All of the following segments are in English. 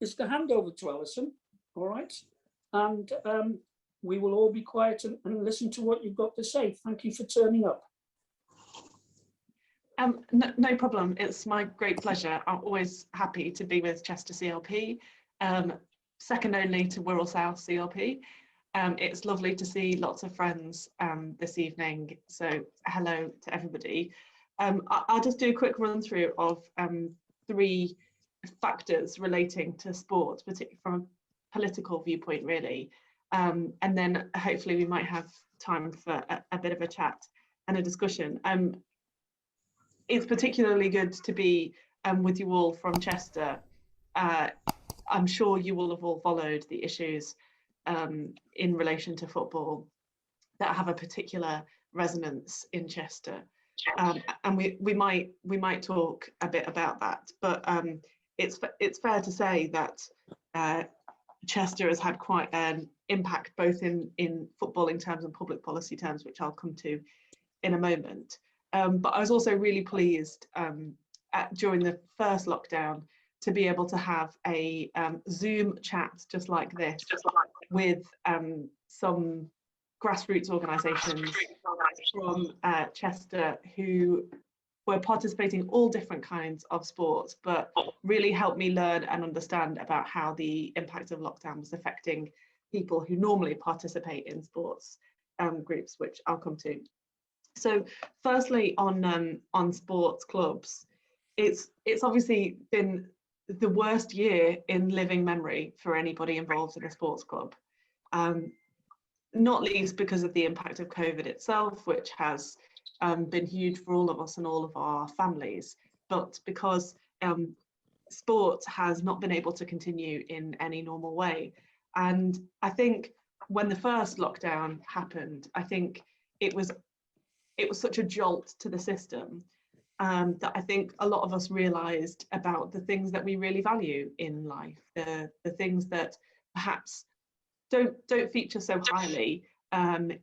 just to hand over to Alison, all right? And we will all be quiet and listen to what you've got to say. Thank you for turning up. No problem. It's my great pleasure. I'm always happy to be with Chester CLP, second only to Wirral South CLP. It's lovely to see lots of friends this evening. So hello to everybody. I'll just do a quick run through of 3 factors relating to sports, particularly from a political viewpoint, really. And then hopefully we might have time for a bit of a chat and a discussion. It's particularly good to be with you all from Chester. I'm sure you will have all followed the issues in relation to football that have a particular resonance in Chester. And we might talk a bit about that, but it's fair to say that Chester has had quite an impact both in footballing terms and public policy terms, which I'll come to in a moment. But I was also really pleased during the first lockdown to be able to have a Zoom chat just like this with some grassroots organisations from Chester who were participating in all different kinds of sports, but really helped me learn and understand about how the impact of lockdown was affecting people who normally participate in sports groups, which I'll come to. So firstly, on sports clubs, it's obviously been the worst year in living memory for anybody involved in a sports club, not least because of the impact of COVID itself, which has been huge for all of us and all of our families, but because sport has not been able to continue in any normal way. And I think when the first lockdown happened, I think it was such a jolt to the system that I think a lot of us realised about the things that we really value in life, the things that perhaps don't feature so highly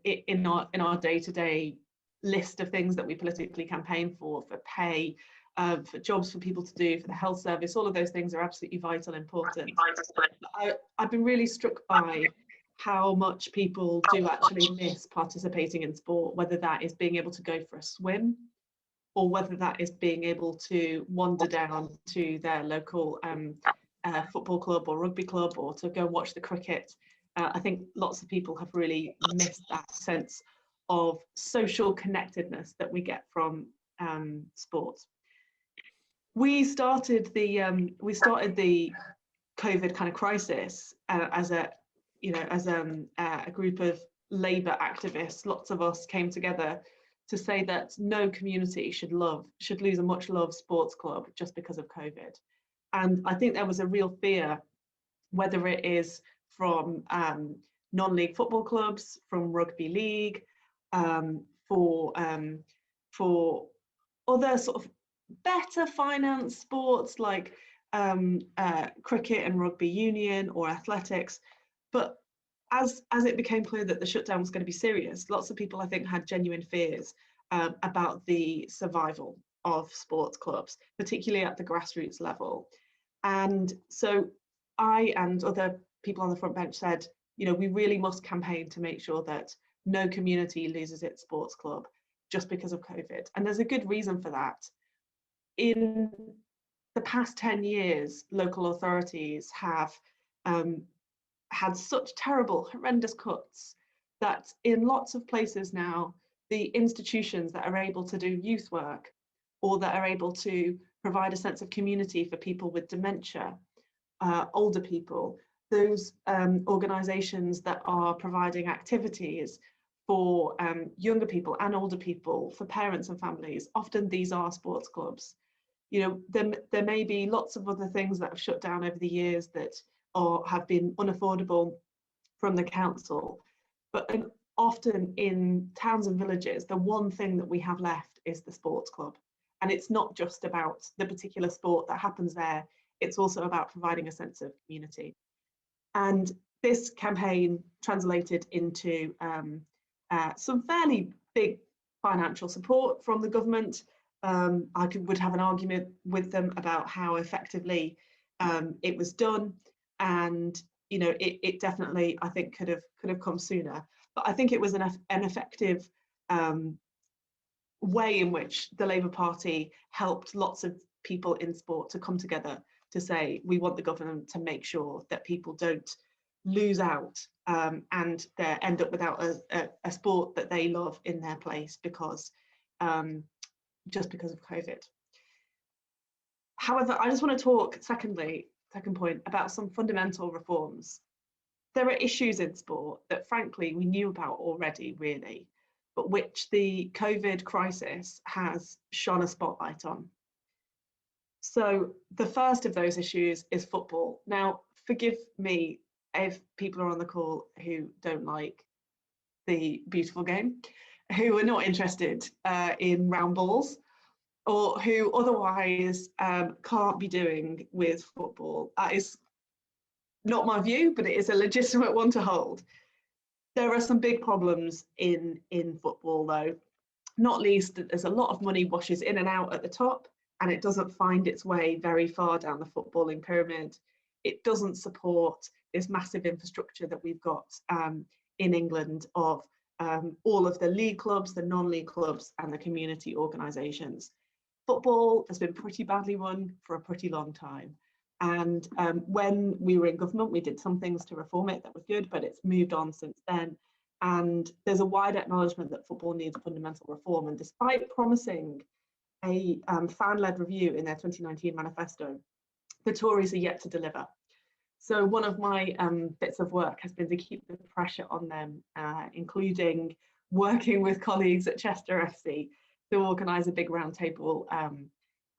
in our day-to-day list of things that we politically campaign for pay, for jobs for people to do, for the health service. All of those things are absolutely vital and important. I've been really struck by how much people do actually miss participating in sport, whether that is being able to go for a swim or whether that is being able to wander down to their local football club or rugby club or to go watch the cricket. I think lots of people have really missed that sense of social connectedness that we get from sports. We started the COVID kind of crisis as a group of Labour activists. Lots of us came together to say that no community should lose a much loved sports club just because of COVID. And I think there was a real fear, whether it is from non-league football clubs, from rugby league, for other sort of better financed sports like cricket and rugby union or athletics. But as it became clear that the shutdown was going to be serious, lots of people, I think, had genuine fears about the survival of sports clubs, particularly at the grassroots level. And so I and other people on the front bench said, we really must campaign to make sure that no community loses its sports club just because of COVID. And there's a good reason for that. In the past 10 years, local authorities have had such terrible, horrendous cuts that in lots of places now, the institutions that are able to do youth work or that are able to provide a sense of community for people with dementia, older people, those organisations that are providing activities for younger people and older people, for parents and families, often these are sports clubs. There may be lots of other things that have shut down over the years that have been unaffordable from the council, but often in towns and villages, the one thing that we have left is the sports club. And it's not just about the particular sport that happens there, it's also about providing a sense of community. And this campaign translated into some fairly big financial support from the government. I would have an argument with them about how effectively it was done. and you know, it definitely, I think, could have come sooner. But I think it was an effective way in which the Labour Party helped lots of people in sport to come together to say, we want the government to make sure that people don't lose out and they end up without a sport that they love in their place because just because of COVID. However, I just want to talk second point, about some fundamental reforms. There are issues in sport that frankly we knew about already, really, but which the COVID crisis has shone a spotlight on. So the first of those issues is football. Now, forgive me if people are on the call who don't like the beautiful game, who are not interested in round balls, or who otherwise can't be doing with football. That is not my view, but it is a legitimate one to hold. There are some big problems in football, though, not least that there's a lot of money washes in and out at the top, and it doesn't find its way very far down the footballing pyramid. It doesn't support this massive infrastructure that we've got in England of all of the league clubs, the non-league clubs, and the community organisations. Football has been pretty badly run for a pretty long time. And when we were in government, we did some things to reform it that were good, but it's moved on since then. And there's a wide acknowledgement that football needs fundamental reform. And despite promising a fan-led review in their 2019 manifesto, the Tories are yet to deliver. So one of my bits of work has been to keep the pressure on them, including working with colleagues at Chester FC to organise a big roundtable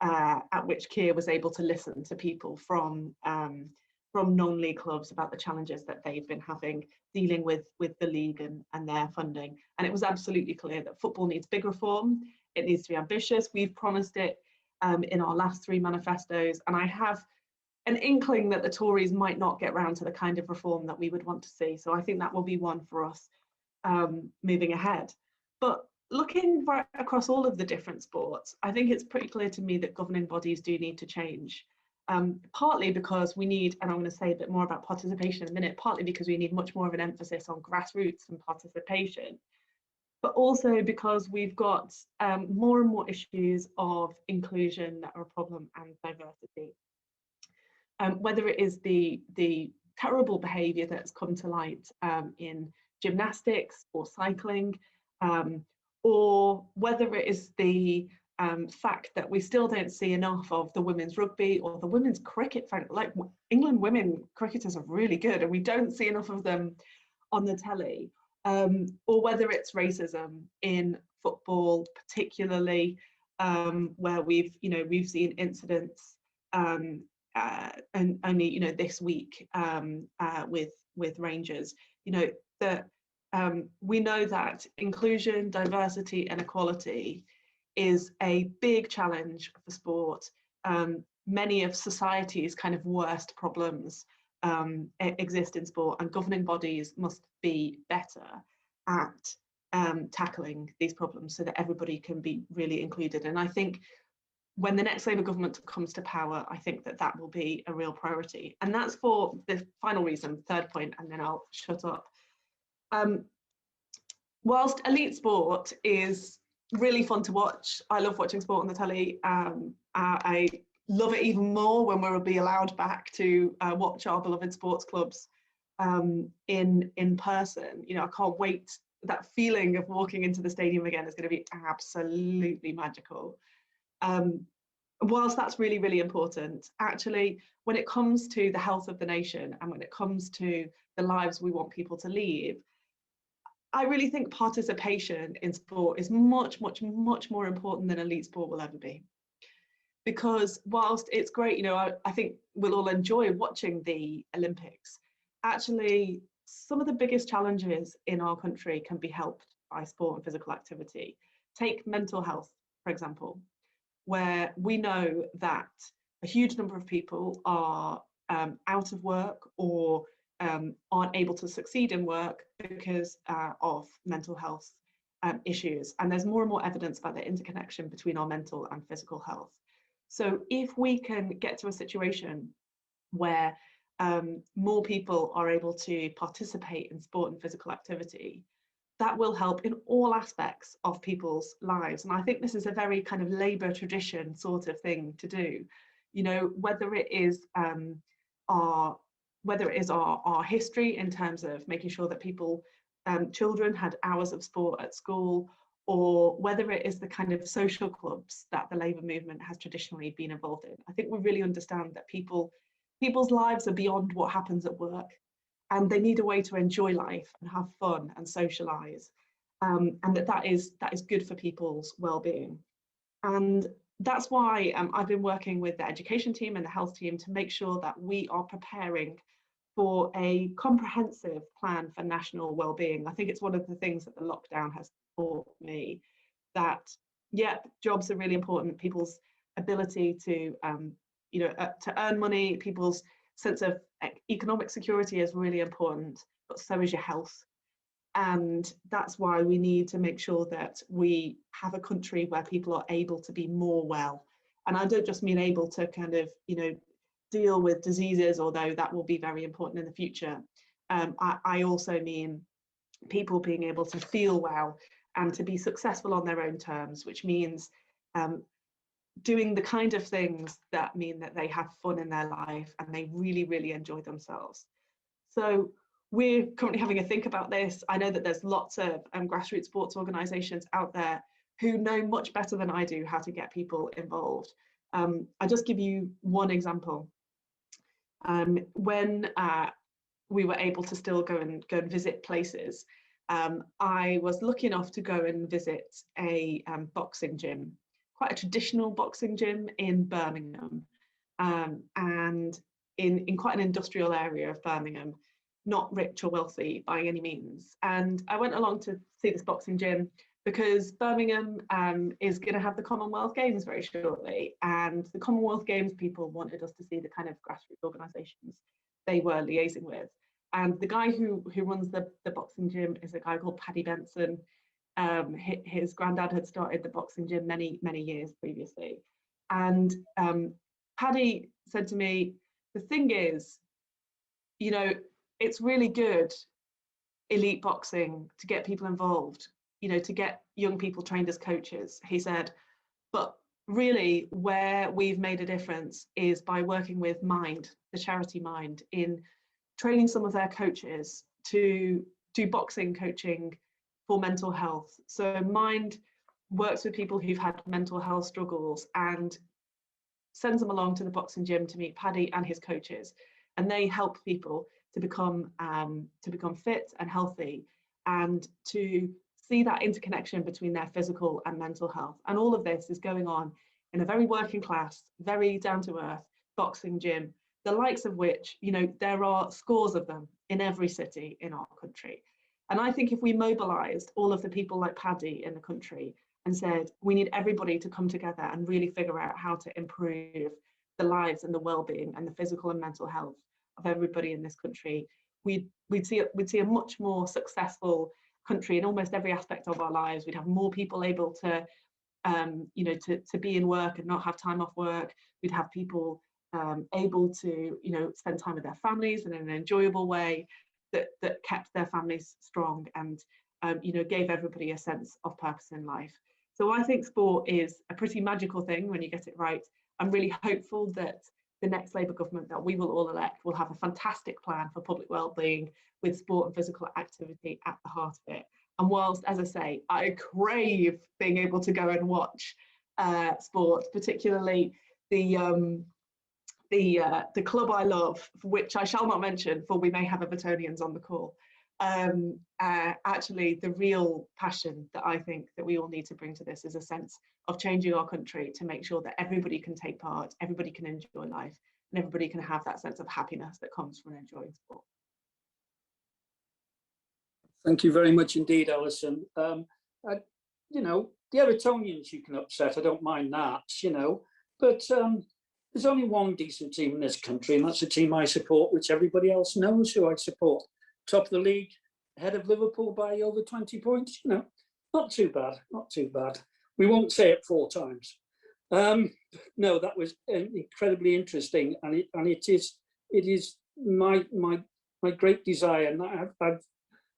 at which Keir was able to listen to people from non-league clubs about the challenges that they've been having dealing with the league and their funding. And it was absolutely clear that football needs big reform. It needs to be ambitious. We've promised it in our last 3 manifestos, and I have an inkling that the Tories might not get round to the kind of reform that we would want to see. So I think that will be one for us moving ahead. But looking right across all of the different sports, I think it's pretty clear to me that governing bodies do need to change. Partly because we need, and I'm going to say a bit more about participation in a minute, partly because we need much more of an emphasis on grassroots and participation, but also because we've got more and more issues of inclusion that are a problem and diversity. Whether it is the terrible behaviour that's come to light in gymnastics or cycling, or whether it is the fact that we still don't see enough of the women's rugby or the women's cricket. Like, England women cricketers are really good and we don't see enough of them on the telly, or whether it's racism in football particularly, where we've seen incidents and only this week with Rangers, that we know that inclusion, diversity and equality is a big challenge for sport. Many of society's kind of worst problems exist in sport, and governing bodies must be better at tackling these problems so that everybody can be really included. And I think when the next Labour government comes to power, I think that will be a real priority. And that's for the final reason, third point, and then I'll shut up. Whilst elite sport is really fun to watch, I love watching sport on the telly. I love it even more when we'll be allowed back to watch our beloved sports clubs in person. I can't wait. That feeling of walking into the stadium again is going to be absolutely magical. Whilst that's really, really important, actually, when it comes to the health of the nation and when it comes to the lives we want people to lead, I really think participation in sport is much, much, much more important than elite sport will ever be. Because whilst it's great, I think we'll all enjoy watching the Olympics, actually, some of the biggest challenges in our country can be helped by sport and physical activity. Take mental health, for example, where we know that a huge number of people are out of work or aren't able to succeed in work because of mental health issues. And there's more and more evidence about the interconnection between our mental and physical health. So if we can get to a situation where more people are able to participate in sport and physical activity, that will help in all aspects of people's lives. And I think this is a very kind of Labour tradition sort of thing to do. You know, whether it is our history in terms of making sure that people, children had hours of sport at school, or whether it is the kind of social clubs that the Labour movement has traditionally been involved in. I think we really understand that people's lives are beyond what happens at work, and they need a way to enjoy life and have fun and socialise, and that is good for people's well-being. And that's why I've been working with the education team and the health team to make sure that we are preparing for a comprehensive plan for national well-being. I think it's one of the things that the lockdown has taught me, that yeah, jobs are really important. People's ability to to earn money, people's sense of economic security is really important, but so is your health. And that's why we need to make sure that we have a country where people are able to be more well. And I don't just mean able to kind of, deal with diseases, although that will be very important in the future. I also mean people being able to feel well and to be successful on their own terms, which means doing the kind of things that mean that they have fun in their life and they really, really enjoy themselves. So we're currently having a think about this. I know that there's lots of grassroots sports organisations out there who know much better than I do how to get people involved. I'll just give you one example. When we were able to still go and visit places, I was lucky enough to go and visit a boxing gym, quite a traditional boxing gym in Birmingham, and in quite an industrial area of Birmingham, not rich or wealthy by any means. And I went along to see this boxing gym because Birmingham is going to have the Commonwealth Games very shortly, and the Commonwealth Games people wanted us to see the kind of grassroots organisations they were liaising with. And the guy who runs the boxing gym is a guy called Paddy Benson. His granddad had started the boxing gym many years previously. And Paddy said to me, the thing is, it's really good, elite boxing, to get people involved, to get young people trained as coaches. He said, but really where we've made a difference is by working with Mind, the charity Mind, in training some of their coaches to do boxing coaching for mental health. So Mind works with people who've had mental health struggles and sends them along to the boxing gym to meet Paddy and his coaches, and they help people to become fit and healthy, and to see that interconnection between their physical and mental health. And all of this is going on in a very working class, very down to earth boxing gym, the likes of which, there are scores of them in every city in our country. And I think if we mobilised all of the people like Paddy in the country and said, we need everybody to come together and really figure out how to improve the lives and the well-being and the physical and mental health of everybody in this country, we'd see a much more successful country in almost every aspect of our lives. We'd have more people able to to be in work and not have time off work. We'd have people able to spend time with their families in an enjoyable way that kept their families strong and gave everybody a sense of purpose in life. So I think sport is a pretty magical thing when you get it right. I'm really hopeful that the next Labour government that we will all elect will have a fantastic plan for public well-being with sport and physical activity at the heart of it. And whilst, as I say, I crave being able to go and watch sport, particularly the club I love, which I shall not mention, for we may have Evertonians on the call. Actually, the real passion that I think that we all need to bring to this is a sense of changing our country to make sure that everybody can take part, everybody can enjoy life, and everybody can have that sense of happiness that comes from enjoying sport. Thank you very much indeed, Alison. The Evertonians you can upset, I don't mind that, but there's only one decent team in this country, and that's the team I support, which everybody else knows who I support. Top of the league, ahead of Liverpool by over 20 points, not too bad, not too bad. We won't say it 4 times. No, that was incredibly interesting, and it is my great desire, and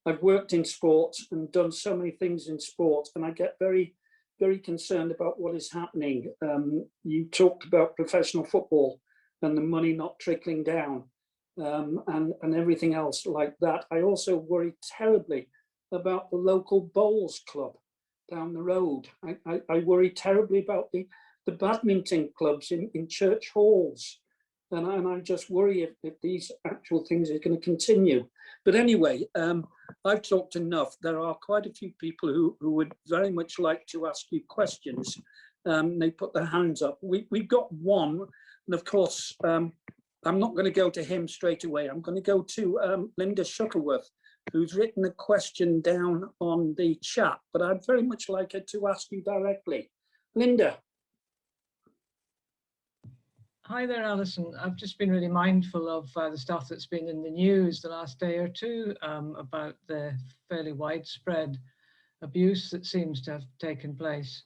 I've worked in sport and done so many things in sport, and I get very, very concerned about what is happening. You talked about professional football and the money not trickling down, and everything else like that. I also worry terribly about the local bowls club down the road. I worry terribly about the badminton clubs in church halls. And I just worry if these actual things are going to continue. But anyway, I've talked enough. There are quite a few people who would very much like to ask you questions. They put their hands up. We've got one, and of course, I'm not going to go to him straight away. I'm going to go to Linda Shuttleworth, who's written a question down on the chat, but I'd very much like her to ask you directly. Linda. Hi there, Alison. I've just been really mindful of the stuff that's been in the news the last day or two about the fairly widespread abuse that seems to have taken place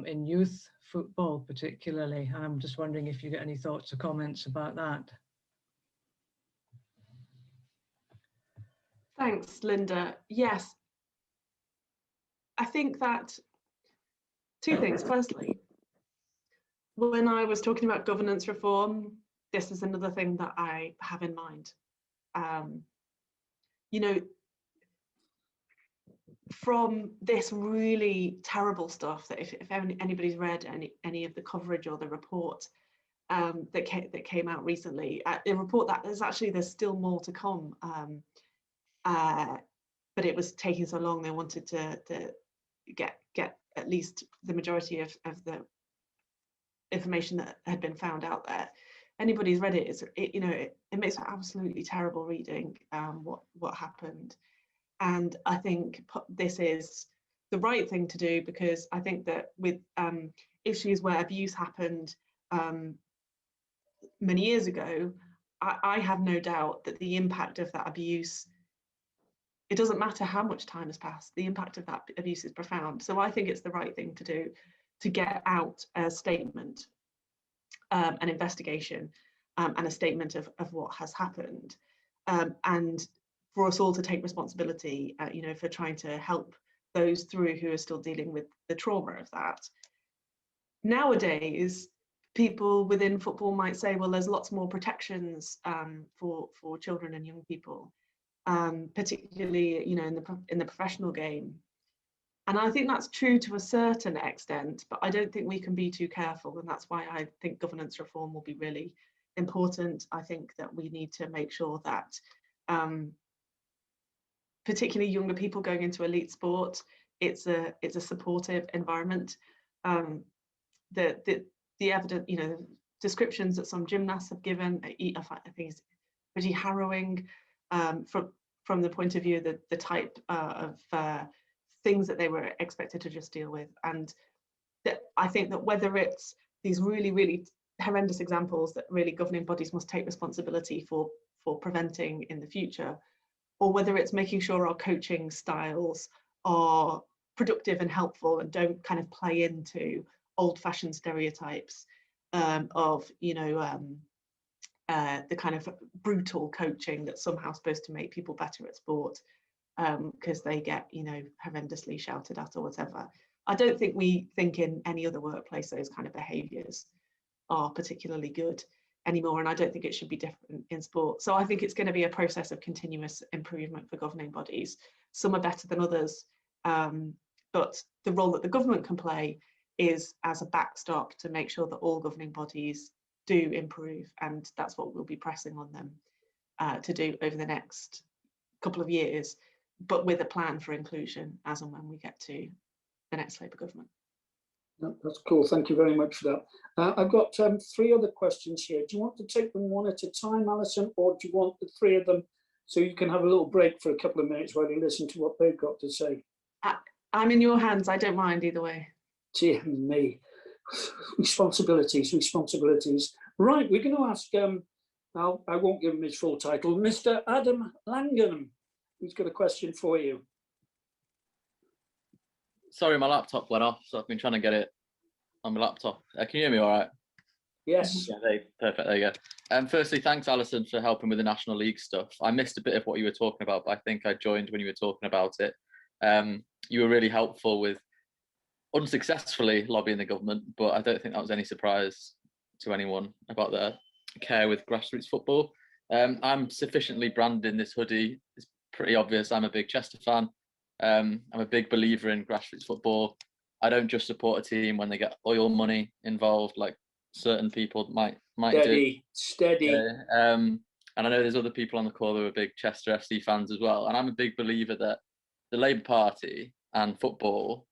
in youth football particularly. I'm just wondering if you get any thoughts or comments about that. Thanks, Linda. Yes, I think that two things. Firstly, when I was talking about governance reform, this is another thing that I have in mind. You know, from this really terrible stuff that if anybody's read any of the coverage or the report that came out recently, a report that there's still more to come, but it was taking so long. They wanted to get at least the majority of the information that had been found out there. Anybody's read it, it makes for absolutely terrible reading, what happened. And I think this is the right thing to do, because I think that with issues where abuse happened many years ago, I have no doubt that the impact of that abuse, it doesn't matter how much time has passed, the impact of that abuse is profound. So I think it's the right thing to do, to get out a statement, an investigation, and a statement of what has happened, and for us all to take responsibility, for trying to help those through who are still dealing with the trauma of that. Nowadays, people within football might say, well, there's lots more protections for children and young people, particularly in the professional game. And I think that's true to a certain extent, but I don't think we can be too careful. And that's why I think governance reform will be really important. I think that we need to make sure that particularly younger people going into elite sport, it's a supportive environment. The evidence, descriptions that some gymnasts have given, I think is pretty harrowing from the point of view that the type of things that they were expected to just deal with. And that I think that whether it's these really, really horrendous examples that really governing bodies must take responsibility for preventing in the future, or whether it's making sure our coaching styles are productive and helpful and don't kind of play into old-fashioned stereotypes of the kind of brutal coaching that's somehow supposed to make people better at sport, because they get horrendously shouted at or whatever. I don't think we think in any other workplace those kind of behaviours are particularly good anymore, and I don't think it should be different in sport. So I think it's going to be a process of continuous improvement for governing bodies. Some are better than others, but the role that the government can play is as a backstop to make sure that all governing bodies do improve, and that's what we'll be pressing on them to do over the next couple of years, but with a plan for inclusion as and when we get to the next Labour government. That's cool. Thank you very much for that. I've got 3 other questions here. Do you want to take them one at a time, Alison, or do you want the 3 of them so you can have a little break for a couple of minutes while you listen to what they've got to say? I'm in your hands. I don't mind either way. Dear me. Responsibilities. Right, we're going to ask, I won't give him his full title, Mr. Adam Langham, who's got a question for you. Sorry, my laptop went off, so I've been trying to get it on my laptop. Can you hear me all right? Yes. Yeah, perfect. There you go. Firstly, thanks, Alison, for helping with the National League stuff. I missed a bit of what you were talking about, but I think I joined when you were talking about it. You were really helpful with unsuccessfully lobbying the government, but I don't think that was any surprise to anyone about their care with grassroots football. I'm sufficiently branded in this hoodie. It's pretty obvious I'm a big Chester fan. I'm a big believer in grassroots football. I don't just support a team when they get oil money involved, like certain people might do. Steady. And I know there's other people on the call who are big Chester FC fans as well. And I'm a big believer that the Labour Party and football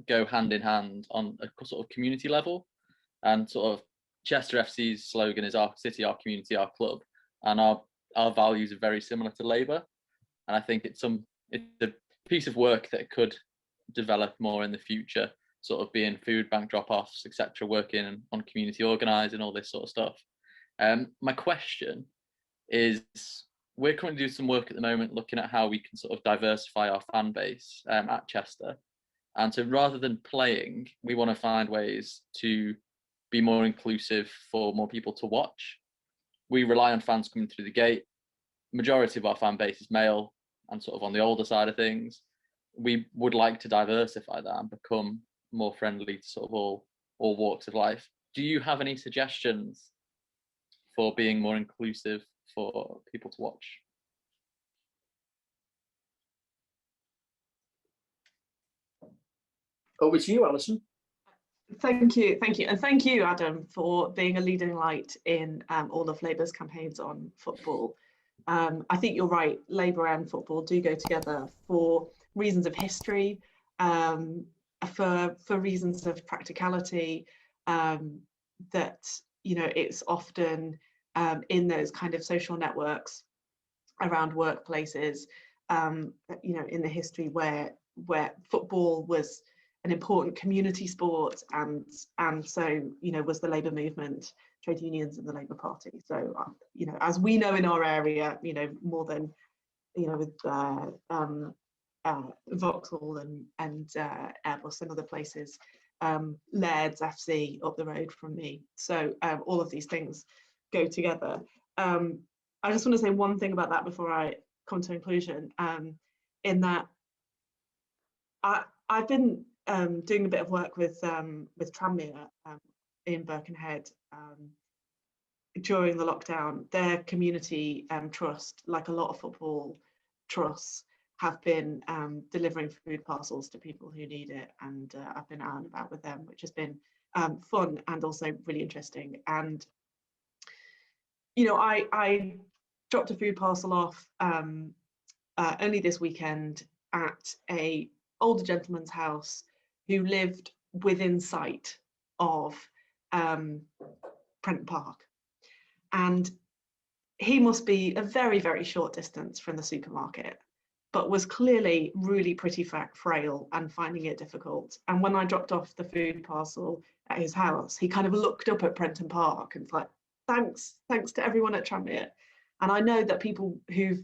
go hand in hand on a sort of community level. And sort of Chester FC's slogan is "Our city, our community, our club," and our values are very similar to Labour. And I think it's a piece of work that could develop more in the future, sort of being food bank drop-offs, etc., working on community organising, all this sort of stuff. My question is, we're currently doing some work at the moment looking at how we can sort of diversify our fan base at Chester. And so rather than playing, we want to find ways to be more inclusive for more people to watch. We rely on fans coming through the gate. Majority of our fan base is male and sort of on the older side of things. We would like to diversify that and become more friendly to sort of all walks of life. Do you have any suggestions for being more inclusive for people to watch? Over to you, Alison. Thank you, and thank you, Adam, for being a leading light in all of Labour's campaigns on football. I think you're right, Labour and football do go together for reasons of history, for reasons of practicality, that, you know, it's often in those kind of social networks around workplaces, you know, in the history where football was an important community sport, and so, you know, was the Labour movement, trade unions and the Labour Party. So, you know, as we know in our area, you know, more than, you know, with Vauxhall and Airbus and other places, Laird's FC up the road from me. So all of these things go together. I just want to say one thing about that before I come to conclusion, in that I've been doing a bit of work with Tranmere in Birkenhead during the lockdown. Their community trust, like a lot of football trusts, have been delivering food parcels to people who need it, and I've been out and about with them, which has been fun and also really interesting. And, you know, I dropped a food parcel off only this weekend at a older gentleman's house who lived within sight of Prenton Park, and he must be a very, very short distance from the supermarket, but was clearly really pretty frail and finding it difficult. And when I dropped off the food parcel at his house, he kind of looked up at Prenton Park and was like, thanks to everyone at Tranmere. And I know that people who've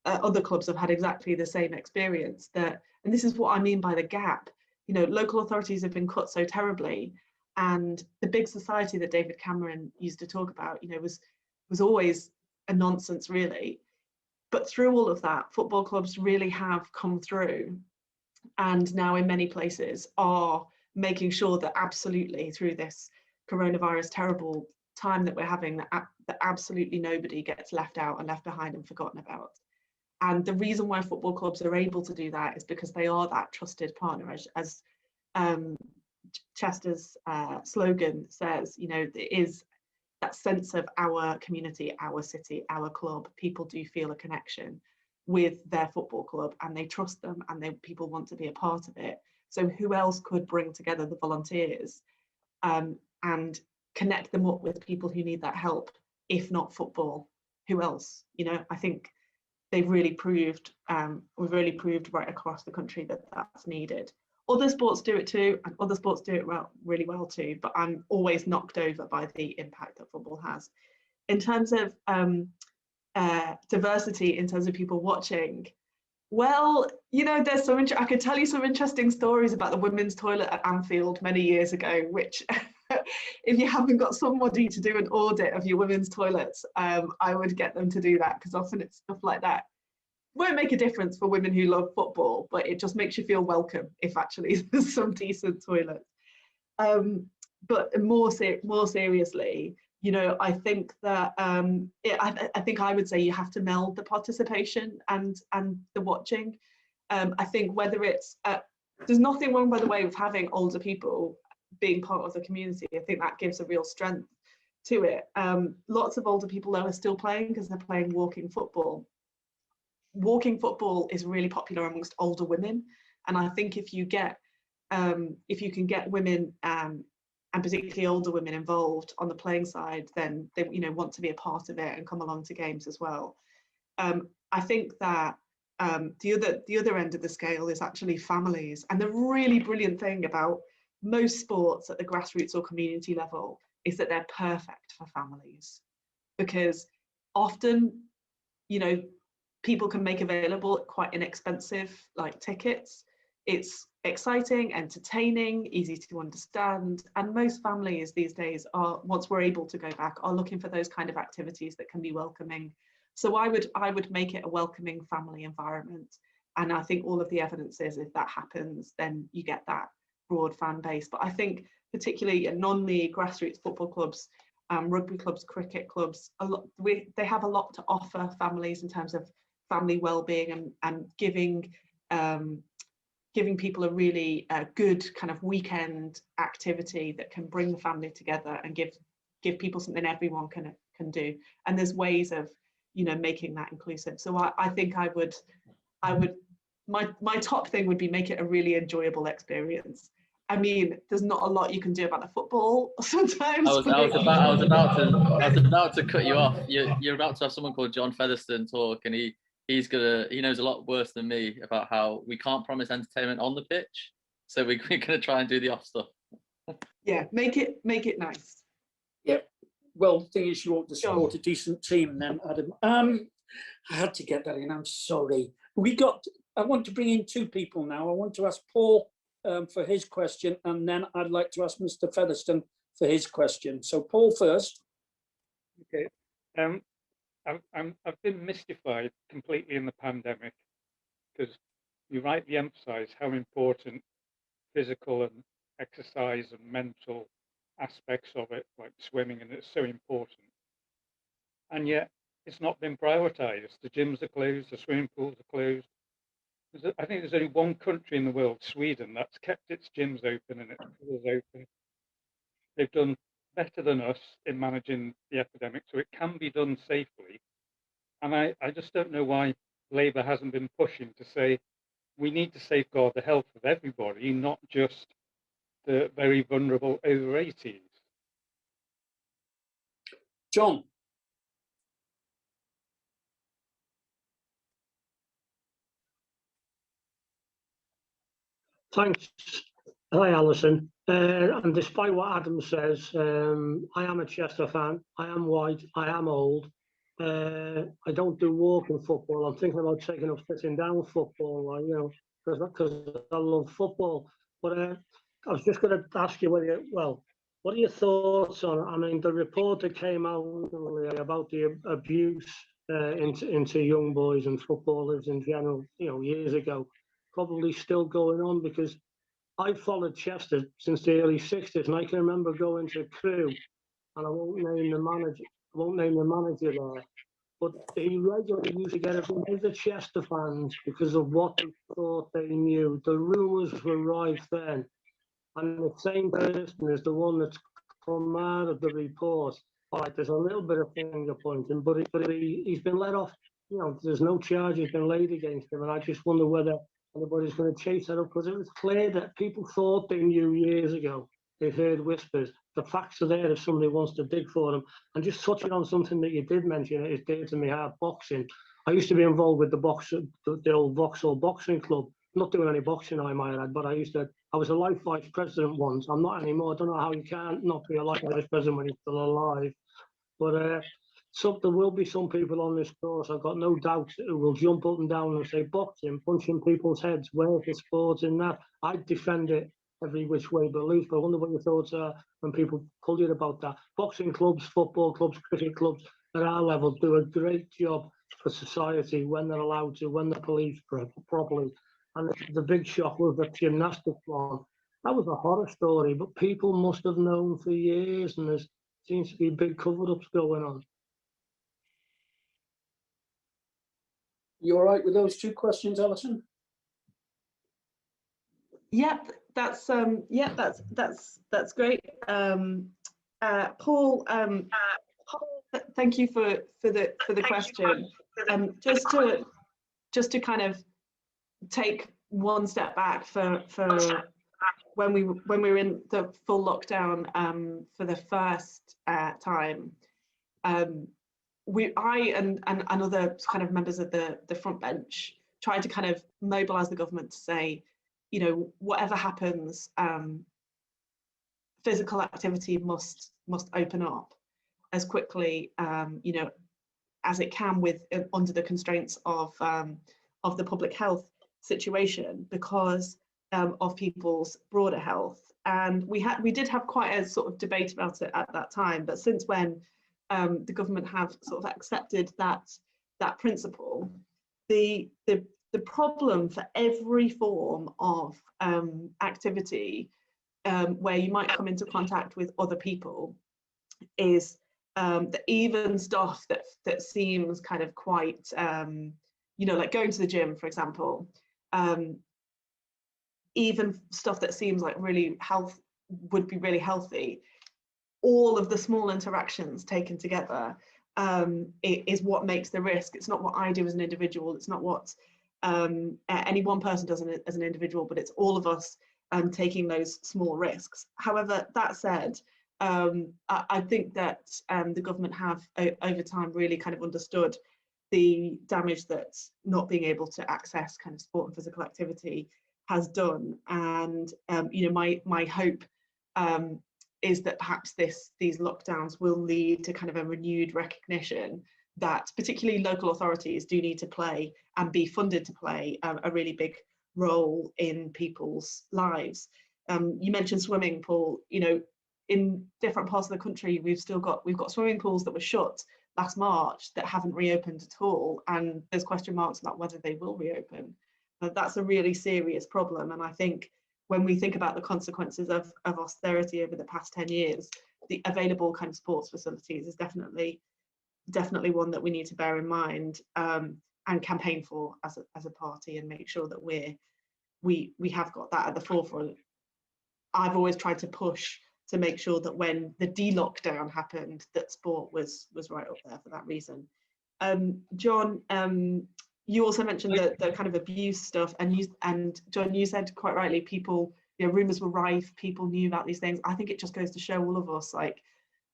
other clubs have had exactly the same experience, that, and this is what I mean by the gap. You know, local authorities have been cut so terribly, and the big society that David Cameron used to talk about, you know, was always a nonsense, really. But through all of that, football clubs really have come through, and now in many places are making sure that absolutely through this coronavirus terrible time that we're having, that absolutely nobody gets left out and left behind and forgotten about. And the reason why football clubs are able to do that is because they are that trusted partner, as Chester's slogan says. You know, there is that sense of our community, our city, our club. People do feel a connection with their football club, and they trust them, and people want to be a part of it. So who else could bring together the volunteers and connect them up with people who need that help, if not football? Who else? You know, I think they've really proved, we've really proved right across the country that that's needed. Other sports do it too, and other sports do it really well too, but I'm always knocked over by the impact that football has. In terms of diversity, in terms of people watching, well, you know, there's some, I could tell you some interesting stories about the women's toilet at Anfield many years ago, which if you haven't got somebody to do an audit of your women's toilets, I would get them to do that, because often it's stuff like that won't make a difference for women who love football, but it just makes you feel welcome if actually there's some decent toilets. But more seriously, you know, I think that I think I would say you have to meld the participation and the watching. I think whether it's there's nothing wrong, by the way, with having older people being part of the community. I think that gives a real strength to it. Lots of older people though are still playing because they're playing walking football. Walking football is really popular amongst older women, and I think if you can get women and particularly older women involved on the playing side, then they, you know, want to be a part of it and come along to games as well. I think that the other end of the scale is actually families, and the really brilliant thing about most sports at the grassroots or community level is that they're perfect for families, because often, you know, people can make available quite inexpensive like tickets. It's exciting, entertaining, easy to understand, and most families these days are, once we're able to go back, are looking for those kind of activities that can be welcoming. So I would make it a welcoming family environment, and I think all of the evidence is if that happens, then you get that broad fan base. But I think particularly non-league grassroots football clubs, rugby clubs, cricket clubs, they have a lot to offer families in terms of family well-being and giving people a really good kind of weekend activity that can bring the family together and give people something everyone can do. And there's ways of, you know, making that inclusive. So I think I would my top thing would be make it a really enjoyable experience. I mean, there's not a lot you can do about the football sometimes. I was about to cut you off. You're about to have someone called John Featherstone talk, and he knows a lot worse than me about how we can't promise entertainment on the pitch, so we're gonna try and do the off stuff. Yeah, make it nice. Yeah. Well, the thing is, you ought to support a decent team then, Adam. I had to get that in, I'm sorry. I want to bring in two people now. I want to ask Paul for his question, and then I'd like to ask Mr. Featherstone for his question. So Paul first. Okay. I've been mystified completely in the pandemic, because you rightly emphasise how important physical and exercise and mental aspects of it, like swimming, and it's so important. And yet it's not been prioritised. The gyms are closed, the swimming pools are closed. I think there's only one country in the world, Sweden, that's kept its gyms open and its pools open. They've done better than us in managing the epidemic, so it can be done safely. And I just don't know why Labour hasn't been pushing to say we need to safeguard the health of everybody, not just the very vulnerable over 80s. John. Thanks. Hi, Alison. And despite what Adam says, I am a Chester fan. I am white. I am old. I don't do walking football. I'm thinking about taking up sitting down football, you know, because I love football. But I was just going to ask you what are your thoughts on? I mean, the report that came out about the abuse into young boys and footballers in general, you know, years ago, probably still going on, because I followed Chester since the early 60s, and I can remember going to Crewe, and I won't name the manager there, but he regularly used to get it from the Chester fans because of what they thought they knew. The rumours were rife then, and the same person is the one that's come out of the report. All right, there's a little bit of finger pointing, but he's been let off. You know, there's no charges been laid against him, and I just wonder whether anybody's going to chase that up, because it was clear that people thought they knew years ago. They heard whispers. The facts are there if somebody wants to dig for them. And just touching on something that you did mention, it is dear to me heart, boxing. I used to be involved with the old Vauxhall Boxing Club. Not doing any boxing, I might add, but I was a life vice president once. I'm not anymore. I don't know how you can't not be a life vice president when you're still alive. But there will be some people on this course, I've got no doubt, who will jump up and down and say boxing, punching people's heads, where's the sport in that? I'd defend it every which way but loose. But I wonder what your thoughts are when people pull you about that. Boxing clubs, football clubs, cricket clubs at our level do a great job for society when they're allowed to, when they're policed properly. And the big shock was the gymnastics one. That was a horror story, but people must have known for years, and there seems to be big cover-ups going on. You all right with those two questions, Alison? Yep, that's great. Paul, thank you for the question. Just to kind of take one step back for when we were in the full lockdown for the first time. I and other kind of members of the front bench tried to kind of mobilise the government to say, you know, whatever happens, physical activity must open up as quickly, you know, as it can with under the constraints of the public health situation, because of people's broader health. And we did have quite a sort of debate about it at that time, but since when the government have sort of accepted that principle, the problem for every form of activity where you might come into contact with other people is the even stuff that seems kind of quite you know, like going to the gym, for example, even stuff that seems like would be really healthy. All of the small interactions taken together is what makes the risk. It's not what I do as an individual. It's not what any one person does as an individual, but it's all of us taking those small risks. However, that said, I think that the government have over time really kind of understood the damage that not being able to access kind of sport and physical activity has done. And you know, my hope is that perhaps these lockdowns will lead to kind of a renewed recognition that particularly local authorities do need to play and be funded to play a really big role in people's lives. You mentioned swimming, Paul. You know, in different parts of the country, we've got swimming pools that were shut last March that haven't reopened at all, and there's question marks about whether they will reopen. That's a really serious problem, and I think when we think about the consequences of austerity over the past 10 years, the available kind of sports facilities is definitely one that we need to bear in mind and campaign for as a party, and make sure that we have got that at the forefront. I've always tried to push to make sure that when the de-lockdown happened, that sport was right up there for that reason. John, you also mentioned the kind of abuse stuff, and John, you said quite rightly, people, you know, rumours were rife, people knew about these things. I think it just goes to show all of us, like,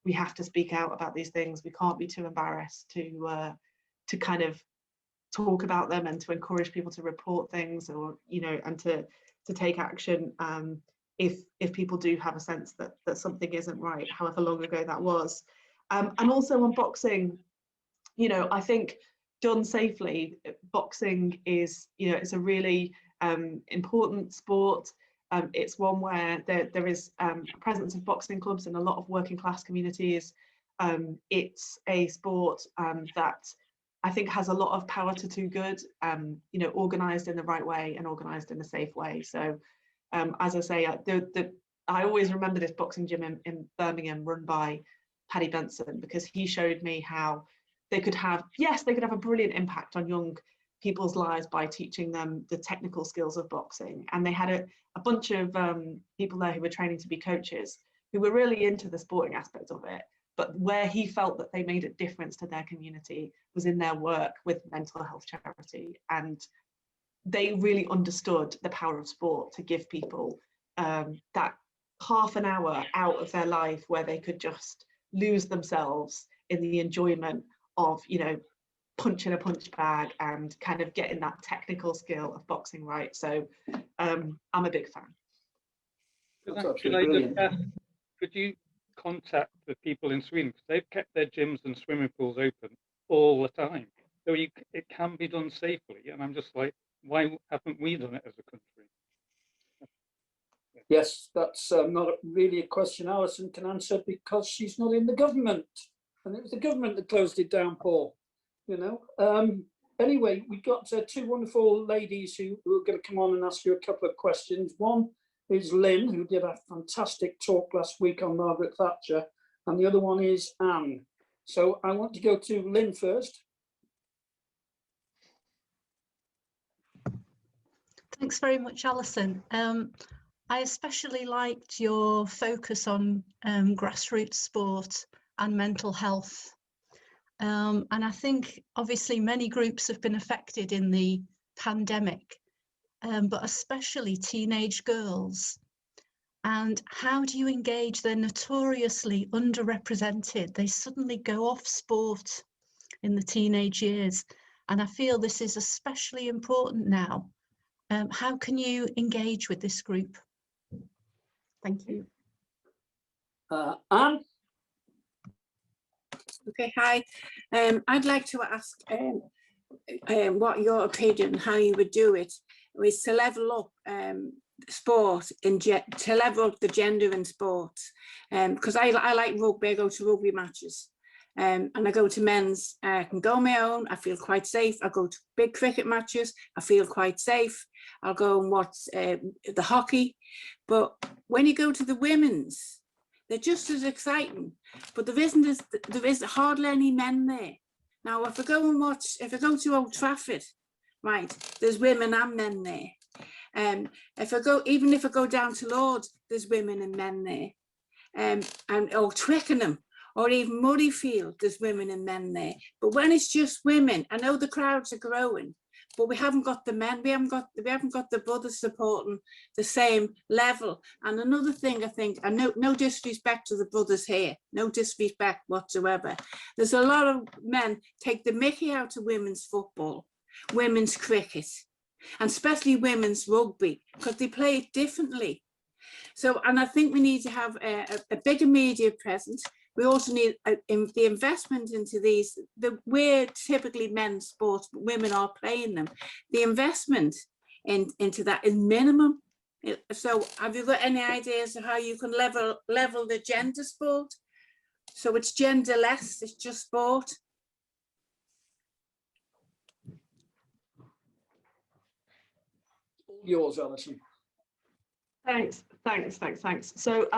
we have to speak out about these things. We can't be too embarrassed to kind of talk about them and to encourage people to report things, or, you know, and to take action if people do have a sense that something isn't right, however long ago that was. And also on boxing, you know, I think done safely, boxing is, you know, it's a really important sport. It's one where there is a presence of boxing clubs in a lot of working class communities. It's a sport that I think has a lot of power to do good, you know, organised in the right way and organised in a safe way. So as I say, I always remember this boxing gym in Birmingham run by Paddy Benson, because he showed me how they could have a brilliant impact on young people's lives by teaching them the technical skills of boxing. And they had a bunch of people there who were training to be coaches, who were really into the sporting aspect of it. But where he felt that they made a difference to their community was in their work with mental health charity. And they really understood the power of sport to give people that half an hour out of their life where they could just lose themselves in the enjoyment of, you know, punching a punch bag and kind of getting that technical skill of boxing right. So I'm a big fan. Could you contact the people in Sweden, because they've kept their gyms and swimming pools open all the time, so it can be done safely, and I'm just like, why haven't we done it as a country? Yeah. Yes, that's not really a question Alison can answer because she's not in the government. And it was the government that closed it down, Paul, you know. Anyway, we've got two wonderful ladies who are going to come on and ask you a couple of questions. One is Lynn, who did a fantastic talk last week on Margaret Thatcher, and the other one is Anne. So I want to go to Lynn first. Thanks very much, Alison. I especially liked your focus on grassroots sport and mental health. And I think obviously many groups have been affected in the pandemic, but especially teenage girls. And how do you engage? They're notoriously underrepresented. They suddenly go off sport in the teenage years. And I feel this is especially important now. How can you engage with this group? Thank you. Anne? Okay, hi. I'd like to ask what your opinion, how you would do it, is to level up sport, to level up the gender in sports. Because I like rugby, I go to rugby matches. And I go to men's, I can go on my own, I feel quite safe. I go to big cricket matches, I feel quite safe. I'll go and watch the hockey. But when you go to the women's, they're just as exciting, but there is hardly any men there. Now, if I go to Old Trafford, right, there's women and men there. Even if I go down to Lords, there's women and men there. Or Twickenham, or even Murrayfield, there's women and men there. But when it's just women, I know the crowds are growing, but we haven't got the men, we haven't got the brothers supporting the same level. And another thing, I think, and no disrespect to the brothers here, no disrespect whatsoever. There's a lot of men take the mickey out of women's football, women's cricket, and especially women's rugby, because they play it differently. So, and I think we need to have a bigger media presence. We also need the investment into these. We're typically men's sports, but women are playing them. The investment into that is minimum. So have you got any ideas of how you can level the gender sport? So it's genderless, it's just sport. Yours, Alison. Thanks. So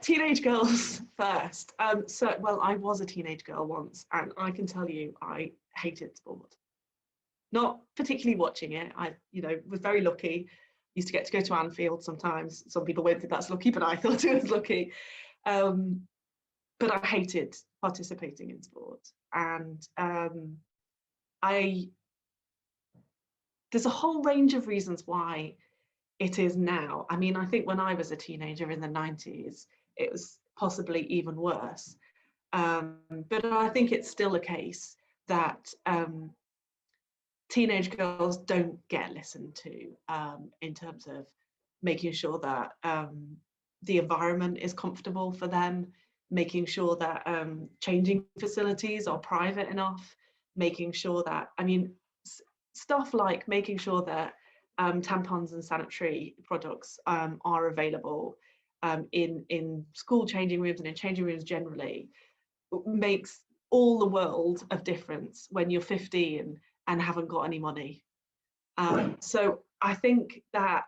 teenage girls first. Well, I was a teenage girl once, and I can tell you I hated sport. Not particularly watching it. I, was very lucky. Used to get to go to Anfield sometimes. Some people won't think that's lucky, but I thought it was lucky. But I hated participating in sport, and there's a whole range of reasons why it is now. I mean, I think when I was a teenager in the 90s, it was possibly even worse. But I think it's still a case that teenage girls don't get listened to in terms of making sure that the environment is comfortable for them, making sure that changing facilities are private enough, making sure that, stuff like making sure that tampons and sanitary products are available in school changing rooms and in changing rooms generally makes all the world of difference when you're 15 and haven't got any money. So I think that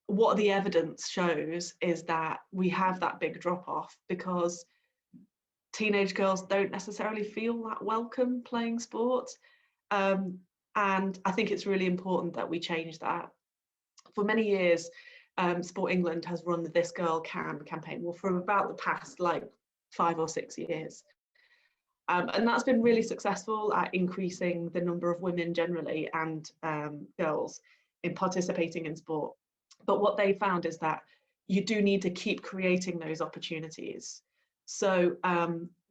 what the evidence shows is that we have that big drop off because teenage girls don't necessarily feel that welcome playing sport. And I think it's really important that we change that. For many years, Sport England has run the This Girl Can campaign, well, for about the past 5 or 6 years. And that's been really successful at increasing the number of women generally and girls in participating in sport. But what they found is that you do need to keep creating those opportunities. So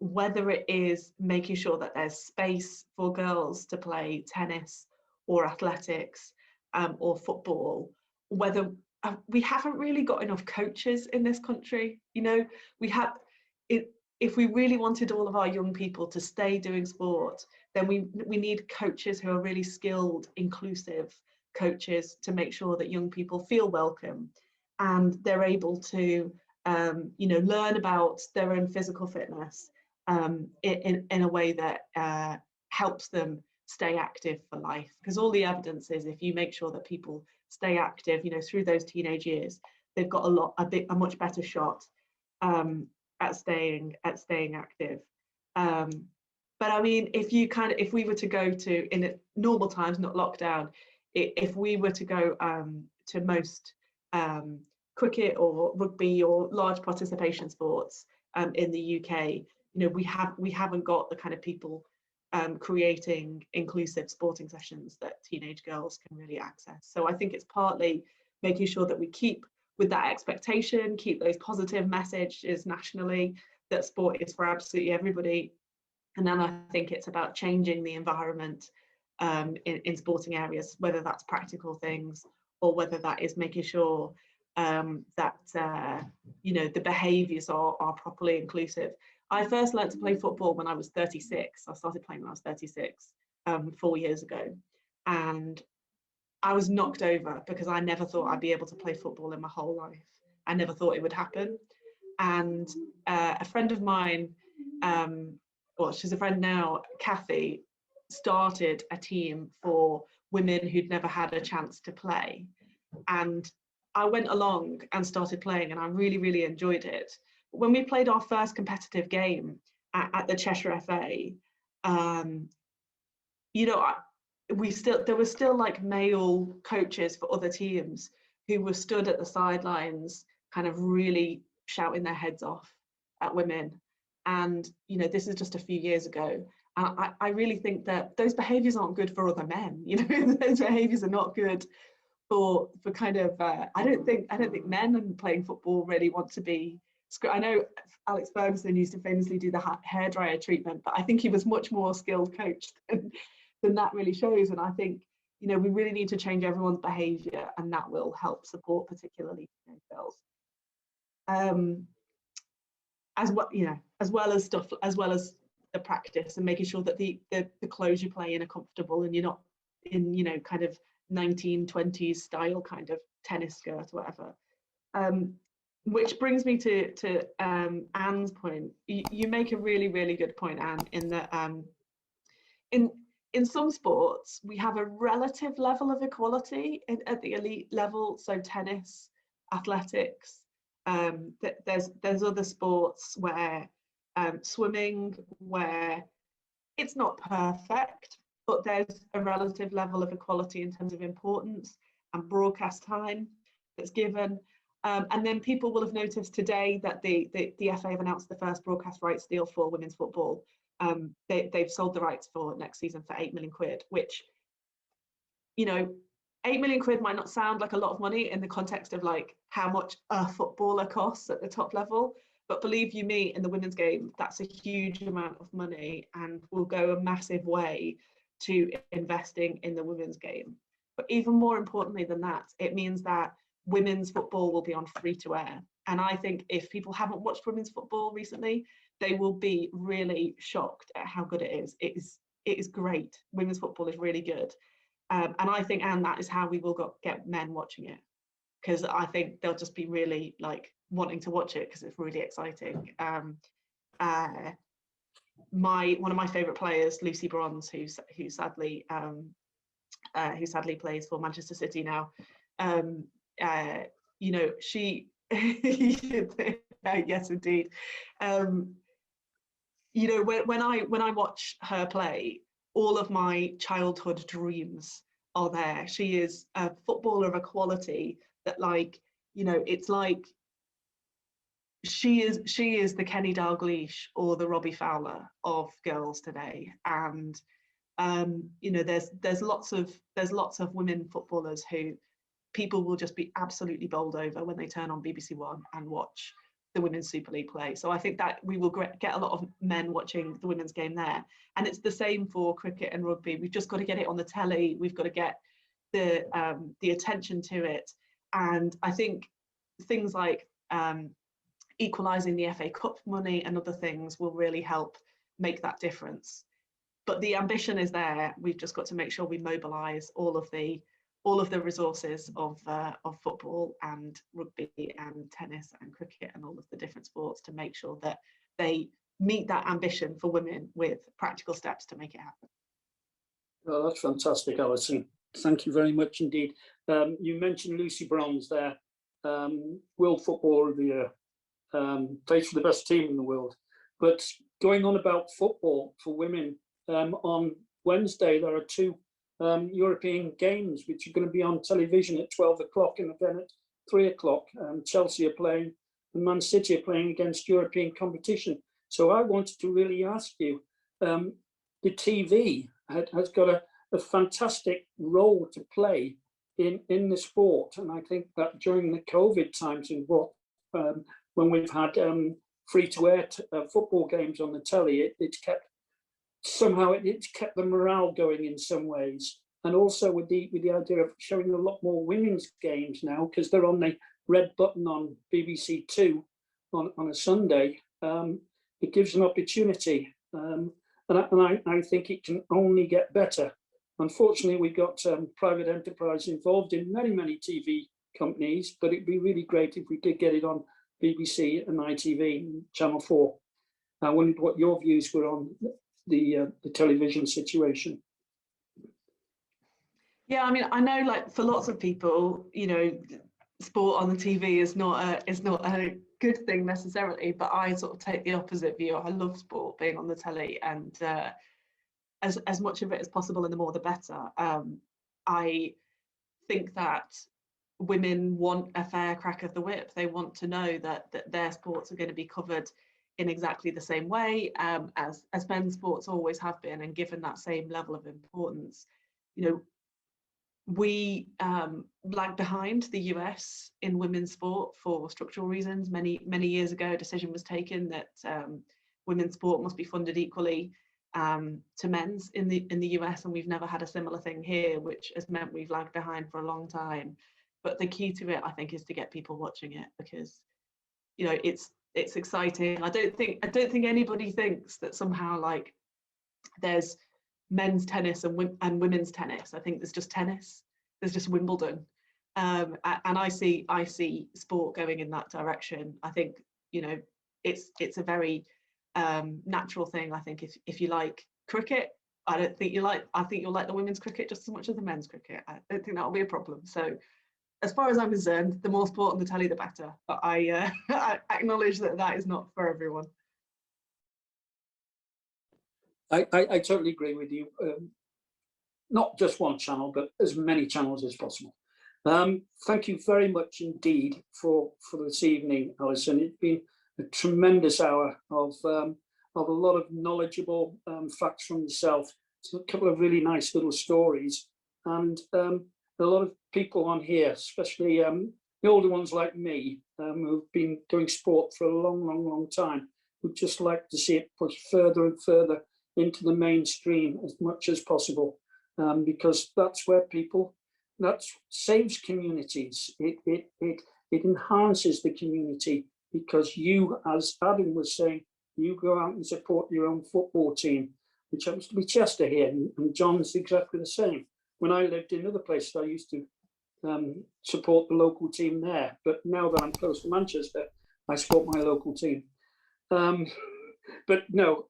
whether it is making sure that there's space for girls to play tennis or athletics or football, whether we haven't really got enough coaches in this country. If we really wanted all of our young people to stay doing sport, then we need coaches who are really skilled, inclusive, coaches to make sure that young people feel welcome and they're able to learn about their own physical fitness in a way that helps them stay active for life. Because all the evidence is, if you make sure that people stay active, through those teenage years, they've got a much better shot at staying active. But I mean, if we were to go to, in normal times, not lockdown, if we were to go to most cricket or rugby or large participation sports in the UK, we haven't got the kind of people creating inclusive sporting sessions that teenage girls can really access. So I think it's partly making sure that we keep with that expectation, keep those positive messages nationally that sport is for absolutely everybody. And then I think it's about changing the environment in sporting areas, whether that's practical things or whether that is making sure that the behaviours are properly inclusive. I first learned to play football when I was 36. I started playing when I was 36, 4 years ago. And I was knocked over because I never thought I'd be able to play football in my whole life. I never thought it would happen. And a friend of mine, well, she's a friend now, Kathy, started a team for women who'd never had a chance to play. And I went along and started playing, and I really, really enjoyed it. When we played our first competitive game at the Cheshire FA, there were still like male coaches for other teams who were stood at the sidelines, kind of really shouting their heads off at women. And this is just a few years ago. And I really think that those behaviours aren't good for other men. Those behaviours are not good for kind of. I don't think men playing football really want to be. I know Alex Ferguson used to famously do the hairdryer treatment, but I think he was much more skilled coach than that really shows. And I think we really need to change everyone's behaviour, and that will help support particularly girls. As well as the practice and making sure that the clothes you play in are comfortable and you're not in kind of 1920s style kind of tennis skirt or whatever. Which brings me to Anne's point. You make a really, really good point, Anne, in that in some sports we have a relative level of equality at the elite level. So tennis, athletics. There's other sports where swimming, where it's not perfect, but there's a relative level of equality in terms of importance and broadcast time that's given. And then people will have noticed today that the FA have announced the first broadcast rights deal for women's football. They've sold the rights for next season for £8 million, which, £8 million might not sound like a lot of money in the context of like how much a footballer costs at the top level. But believe you me, in the women's game, that's a huge amount of money and will go a massive way to investing in the women's game. But even more importantly than that, it means that women's football will be on free to air. And I think if people haven't watched women's football recently, they will be really shocked at how good it is. It is great. Women's football is really good. And I think, and that is how we will get men watching it, because I think they'll just be really like wanting to watch it because it's really exciting. One of my favourite players, Lucy Bronze, who sadly plays for Manchester City now. She yes, indeed. When I watch her play, all of my childhood dreams are there. She is a footballer of a quality that, it's like she is the Kenny Dalglish or the Robbie Fowler of girls today. And there's lots of women footballers who people will just be absolutely bowled over when they turn on BBC One and watch the Women's Super League play. So I think that we will get a lot of men watching the women's game there. And it's the same for cricket and rugby. We've just got to get it on the telly. We've got to get the attention to it. And I think things like equalising the FA Cup money and other things will really help make that difference. But the ambition is there. We've just got to make sure we mobilise all of the all of the resources of football and rugby and tennis and cricket and all of the different sports to make sure that they meet that ambition for women with practical steps to make it happen. Well, that's fantastic, Alison. Thank you very much indeed. You mentioned Lucy Bronze there, World Footballer of the Year, plays for the best team in the world. But going on about football for women, on Wednesday there are 2 European games which are going to be on television at 12 o'clock and again at 3 o'clock. Chelsea are playing and Man City are playing against European competition. So I wanted to really ask you, the TV has got a fantastic role to play in the sport. And I think that during the COVID times and when we've had free-to-air football games on the telly, it's kept the morale going in some ways. And also with the idea of showing a lot more women's games now, because they're on the red button on BBC Two on a Sunday, it gives an opportunity. And I think it can only get better. Unfortunately, we've got private enterprise involved in many TV companies, but it'd be really great if we could get it on BBC and ITV and Channel 4. I wondered what your views were on the television situation. Yeah, I mean, I know, like, for lots of people, you know, sport on the TV is not a good thing necessarily, but I sort of take the opposite view. I love sport being on the telly, and as much of it as possible, and the more the better. I think that women want a fair crack of the whip. They want to know that their sports are going to be covered in exactly the same way as men's sports always have been, and given that same level of importance. You know, we lagged behind the US in women's sport for structural reasons. Many years ago, a decision was taken that women's sport must be funded equally to men's in the US, and we've never had a similar thing here, which has meant we've lagged behind for a long time. But the key to it, I think, is to get people watching it, because, you know, it's exciting. I don't think anybody thinks that somehow, like, there's men's tennis and women's tennis. I think there's just tennis. There's just Wimbledon, and I see sport going in that direction. I think, you know, it's a very natural thing. I think if you like cricket, I think you'll like the women's cricket just as much as the men's cricket. I don't think that'll be a problem. So, as far as I'm concerned, the more sport on the telly, the better. But I acknowledge that is not for everyone. I totally agree with you. Not just one channel, but as many channels as possible. Thank you very much indeed for this evening, Alison. It's been a tremendous hour of a lot of knowledgeable facts from yourself, a couple of really nice little stories, and a lot of people on here, especially the older ones like me, who've been doing sport for a long time, would just like to see it pushed further and further into the mainstream as much as possible, because that's where that saves communities. It enhances the community, because you, as Adam was saying, you go out and support your own football team, which happens to be Chester here, and John's exactly the same. When I lived in other places, I used to support the local team there, but now that I'm close to Manchester, I support my local team. But no,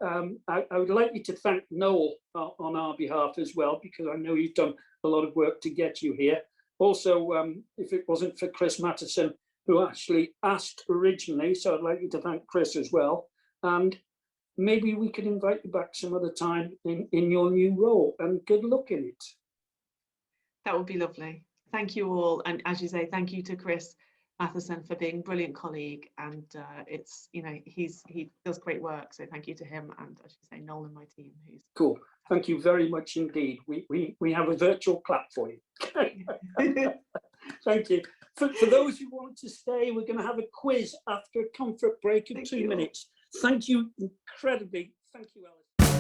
I would like you to thank Noel on our behalf as well, because I know you've done a lot of work to get you here. Also, if it wasn't for Chris Mattison, who actually asked originally, so I'd like you to thank Chris as well. And maybe we could invite you back some other time in your new role, and good luck in it. That would be lovely. Thank you all. And as you say, thank you to Chris Matheson for being a brilliant colleague. And it's, you know, he does great work. So thank you to him, and as you say, Noel and my team. Who's cool. Thank you very much indeed. We have a virtual clap for you. Thank you. For those who want to stay, we're going to have a quiz after a comfort break of 2 minutes. Thank you incredibly. Thank you, Alice.